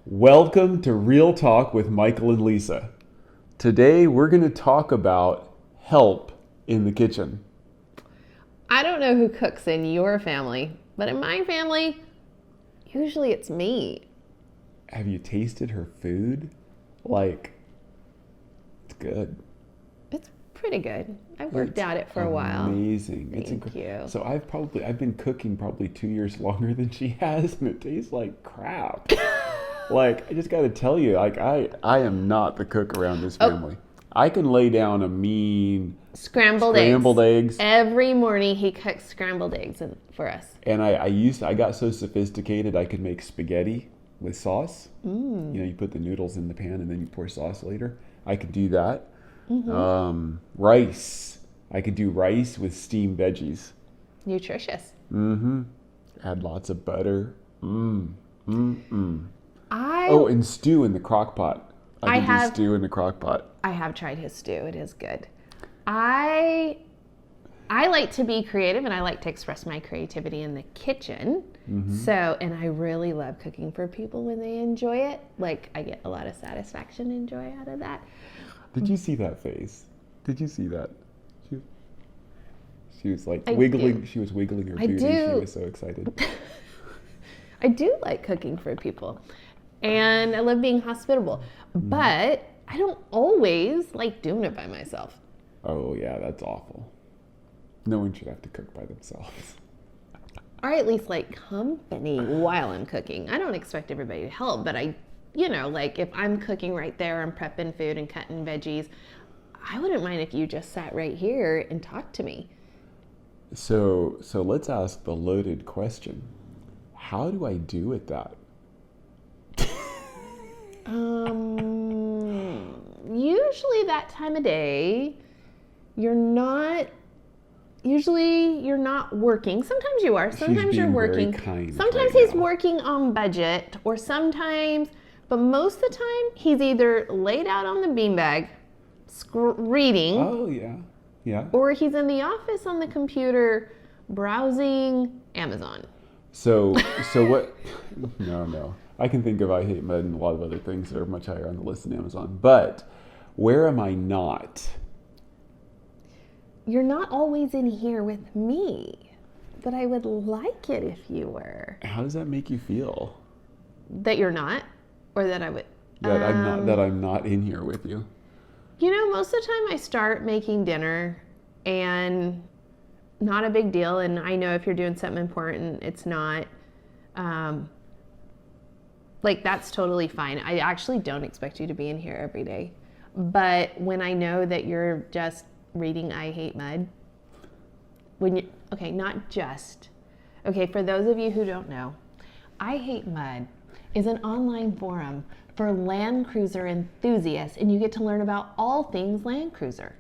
Welcome to Real Talk with Michael and Lisa. Today we're going to talk about help in the kitchen. I don't know who cooks in your family, but in my family, usually it's me. Have you tasted her food? It's good. It's pretty good. I've worked at it for a while. Amazing. Thank you. So I've been cooking probably 2 years longer than she has, and it tastes like crap. I just got to tell you, I am not the cook around this family. I can lay down a mean Scrambled eggs. Every morning he cooks scrambled eggs for us. And I got so sophisticated I could make spaghetti with sauce. You put the noodles in the pan and then you pour sauce later. I could do that. Mm-hmm. Rice. I could do rice with steamed veggies. Nutritious. Add lots of butter. I And stew in the crock pot. I can do stew in the crock pot. I have tried his stew. It is good. I like to be creative and I like to express my creativity in the kitchen. And I really love cooking for people when they enjoy it. I get a lot of satisfaction and joy out of that. Did you see that face? Did you see that? She was I wiggling. do. She was wiggling her I booty. do. She was so excited. I do like cooking for people. And I love being hospitable. But I don't always like doing it by myself. Oh yeah, that's awful. No one should have to cook by themselves. Or at least like company while I'm cooking. I don't expect everybody to help, but if I'm cooking right there, I'm prepping food and cutting veggies, I wouldn't mind if you just sat right here and talked to me. So let's ask the loaded question. How do I do at that? Usually that time of day, you're not working. Sometimes you are. Sometimes you're working. Very kind sometimes right he's now. working on budget, but most of the time, he's either laid out on the beanbag, reading. Oh yeah. Or he's in the office on the computer, browsing Amazon. So what? No. I can think of I hate mud and a lot of other things that are much higher on the list than Amazon. But where am I not? You're not always in here with me, but I would like it if you were. How does that make you feel? That you're not, or that I would. That I'm not in here with you. Most of the time I start making dinner, and not a big deal. And I know if you're doing something important, it's not. That's totally fine. I actually don't expect you to be in here every day. But when I know that you're just reading I Hate Mud, for those of you who don't know, I Hate Mud is an online forum for Land Cruiser enthusiasts, and you get to learn about all things Land Cruiser.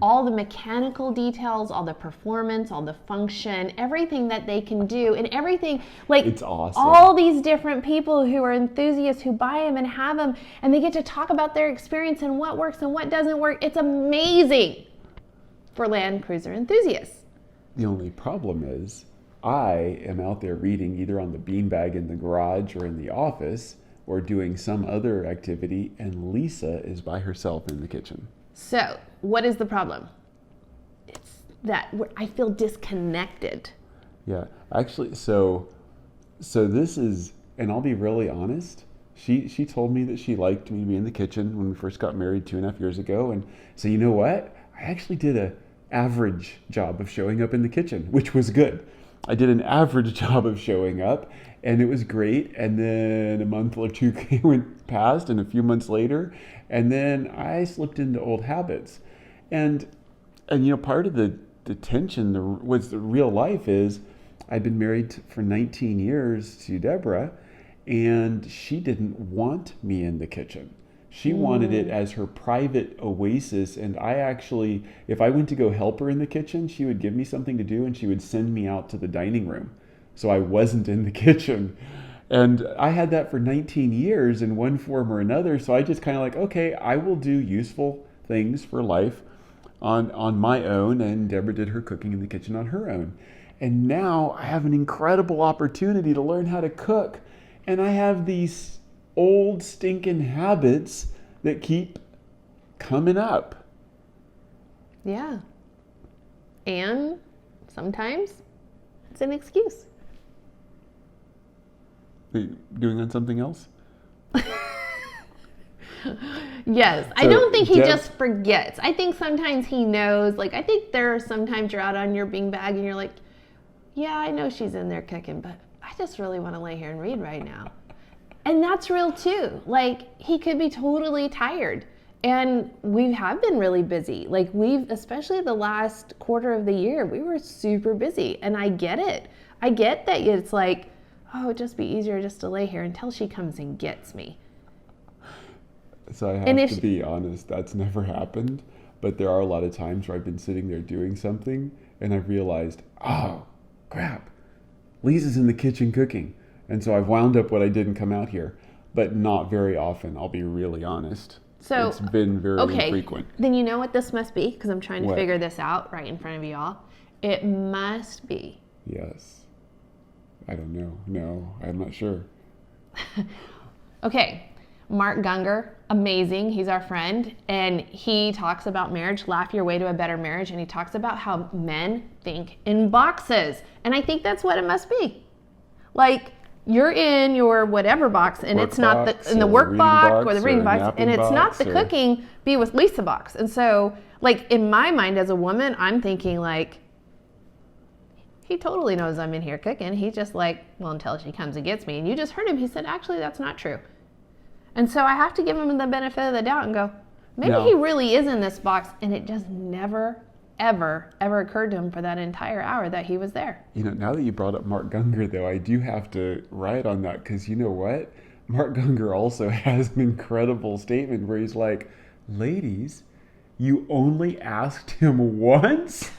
All the mechanical details, all the performance, all the function, everything that they can do, and everything, it's awesome. All these different people who are enthusiasts who buy them and have them, and they get to talk about their experience and what works and what doesn't work. It's amazing for Land Cruiser enthusiasts. The only problem is I am out there reading either on the beanbag in the garage or in the office, or doing some other activity, and Lisa is by herself in the kitchen. So, what is the problem? It's that I feel disconnected. Yeah, actually, so this is, and I'll be really honest, she told me that she liked me to be in the kitchen when we first got married 2.5 years ago, and so you know what? I actually did an average job of showing up in the kitchen, which was good. I did an average job of showing up, and it was great. And then a month or two went past, and a few months later, and then I slipped into old habits. And part of the tension was the real life is I've been married for 19 years to Deborah, and she didn't want me in the kitchen. She wanted it as her private oasis, and I actually, if I went to go help her in the kitchen, she would give me something to do and she would send me out to the dining room. So I wasn't in the kitchen. And I had that for 19 years in one form or another, so I just kind of okay, I will do useful things for life on my own, and Deborah did her cooking in the kitchen on her own. And now I have an incredible opportunity to learn how to cook, and I have these old stinking habits that keep coming up. Yeah. And sometimes it's an excuse. Are you doing on something else? Yes. I So, don't think he Deb- just forgets. I think sometimes he knows. Like, I think there are sometimes you're out on your beanbag and you're like, yeah, I know she's in there cooking, but I just really want to lay here and read right now. And that's real too. Like, he could be totally tired. And we have been really busy. Like, especially the last quarter of the year, we were super busy. And I get it. I get that it's like, oh, it'd just be easier just to lay here until she comes and gets me. So I And have if to be honest, that's never happened. But there are a lot of times where I've been sitting there doing something and I've realized, oh, crap, Lisa's in the kitchen cooking. And so I've wound up what I did and come out here. But not very often, I'll be really honest. So, it's been very infrequent. Then you know what this must be? Because I'm trying to What? figure this out right in front of you all. It must be. Yes. I don't know. No, I'm not sure. Okay, Mark Gunger, amazing. He's our friend. And he talks about marriage, laugh your way to a better marriage. And he talks about how men think in boxes. And I think that's what it must be. Like, you're in your whatever box, and Work it's not box, in the or work reading box or the box, reading or box, napping and it's not box, the or- cooking be with Lisa box. And so, like, in my mind as a woman, I'm thinking like, he totally knows I'm in here cooking. He's just like, well, until she comes and gets me. And you just heard him. He said, actually, that's not true. And so I have to give him the benefit of the doubt and go, maybe No. he really is in this box, and it just never, ever occurred to him for that entire hour that he was there. You know, now that you brought up Mark Gunger, though, I do have to write on that because you know what? Mark Gunger also has an incredible statement where he's like, ladies, you only asked him once?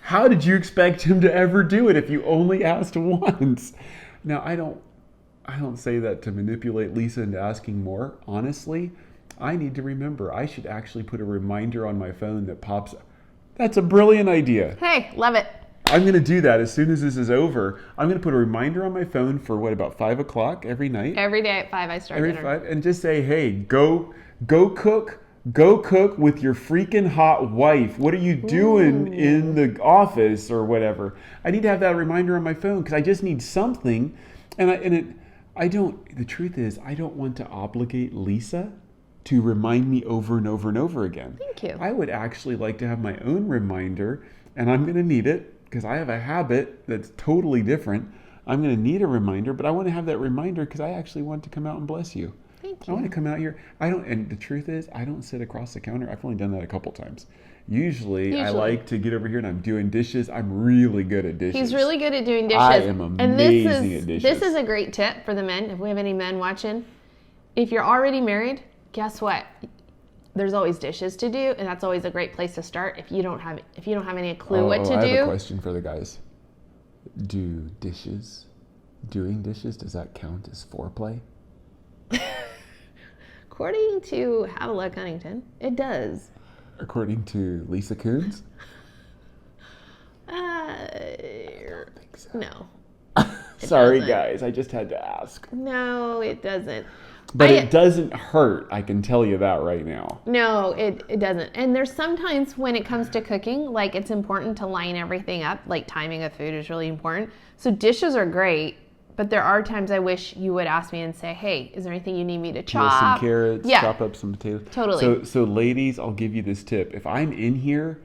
How did you expect him to ever do it if you only asked once? Now, I don't say that to manipulate Lisa into asking more. Honestly, I need to remember. I should actually put a reminder on my phone that pops up. That's a brilliant idea. Hey, love it. I'm going to do that as soon as this is over. I'm going to put a reminder on my phone for about 5 o'clock every night? Every day at 5 I start Every dinner. 5, and just say, hey, go cook with your freaking hot wife. What are you doing in the office or whatever? I need to have that reminder on my phone because I just need something. The truth is, I don't want to obligate Lisa to remind me over and over and over again. Thank you. I would actually like to have my own reminder, and I'm going to need it because I have a habit that's totally different. I'm going to need a reminder, but I want to have that reminder because I actually want to come out and bless you. Thank I want you. to come out here. And the truth is, I don't sit across the counter. I've only done that a couple times. Usually, I like to get over here and I'm doing dishes. I'm really good at dishes. He's really good at doing dishes. I am amazing at dishes. This is a great tip for the men. If we have any men watching, if you're already married, guess what? There's always dishes to do, and that's always a great place to start. If you don't have any clue what to I do. have a question for the guys. Doing dishes, does that count as foreplay? According to How to Luck Huntington, it does. According to Lisa Coons? No. Sorry, doesn't. guys. I just had to ask. No, it doesn't. But it doesn't hurt. I can tell you that right now. No, it doesn't. And there's sometimes when it comes to cooking, like it's important to line everything up. Like timing of food is really important. So dishes are great, but there are times I wish you would ask me and say, hey, is there anything you need me to Peel chop? some carrots, Yeah. chop up some potatoes. Totally. So ladies, I'll give you this tip. If I'm in here,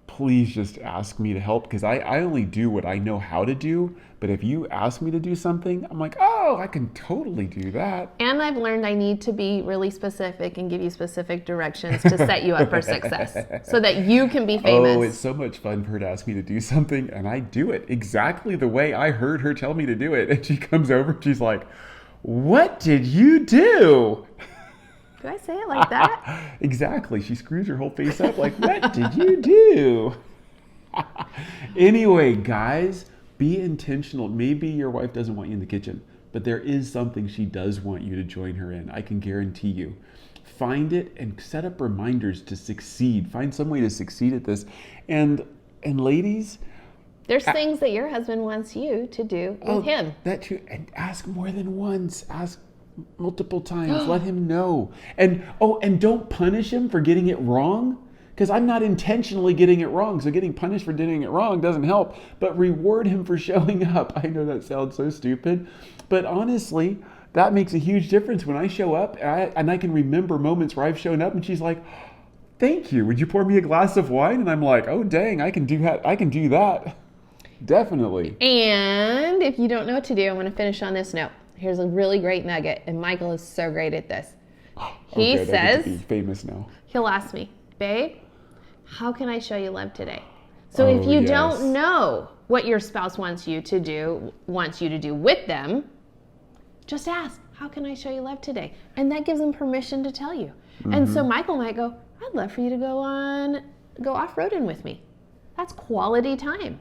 please just ask me to help because I only do what I know how to do. But if you ask me to do something, I'm like, oh, I can totally do that. And I've learned I need to be really specific and give you specific directions to set you up for success so that you can be famous. Oh, it's so much fun for her to ask me to do something, and I do it exactly the way I heard her tell me to do it. And she comes over and she's like, what did you do? Do I say it like that? Exactly. She screws her whole face up like, what did you do? Anyway, guys, be intentional. Maybe your wife doesn't want you in the kitchen, but there is something she does want you to join her in. I can guarantee you. Find it and set up reminders to succeed. Find some way to succeed at this. And ladies, There's things that your husband wants you to do with him. that too. And ask more than once. multiple times. Let him know. And don't punish him for getting it wrong. Because I'm not intentionally getting it wrong. So getting punished for getting it wrong doesn't help. But reward him for showing up. I know that sounds so stupid. But honestly, that makes a huge difference when I show up and I can remember moments where I've shown up and she's like, thank you. Would you pour me a glass of wine? And I'm like, oh, dang, I can do that. I can do that. Definitely. And if you don't know what to do, I want to finish on this note. Here's a really great nugget. And Michael is so great at this. He good. I says, get to be famous now. He'll ask me, babe, how can I show you love today? So if you don't know what your spouse wants you to do with them, just ask, how can I show you love today? And that gives them permission to tell you. Mm-hmm. And so Michael might go, I'd love for you to go off-roading with me. That's quality time.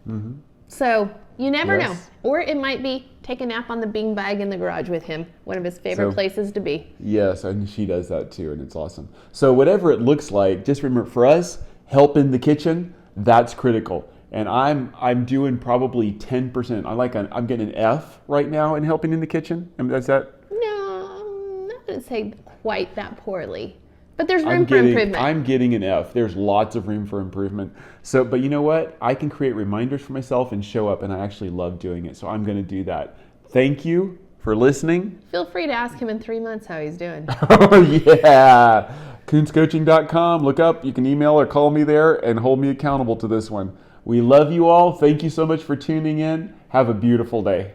Mm-hmm. So you never know. Or it might be take a nap on the beanbag in the garage with him, one of his favorite places to be. Yes, and she does that too, and it's awesome. So whatever it looks like, just remember, for us, help in the kitchen, that's critical. And I'm doing probably 10%. I'm getting an F right now in helping in the kitchen. I mean, that's that. No, I wouldn't say quite that poorly. But there's room for improvement. I'm getting an F. There's lots of room for improvement. So, but you know what? I can create reminders for myself and show up, and I actually love doing it. So I'm going to do that. Thank you for listening. Feel free to ask him in 3 months how he's doing. Oh, yeah. CoonsCoaching.com. Look up. You can email or call me there and hold me accountable to this one. We love you all. Thank you so much for tuning in. Have a beautiful day.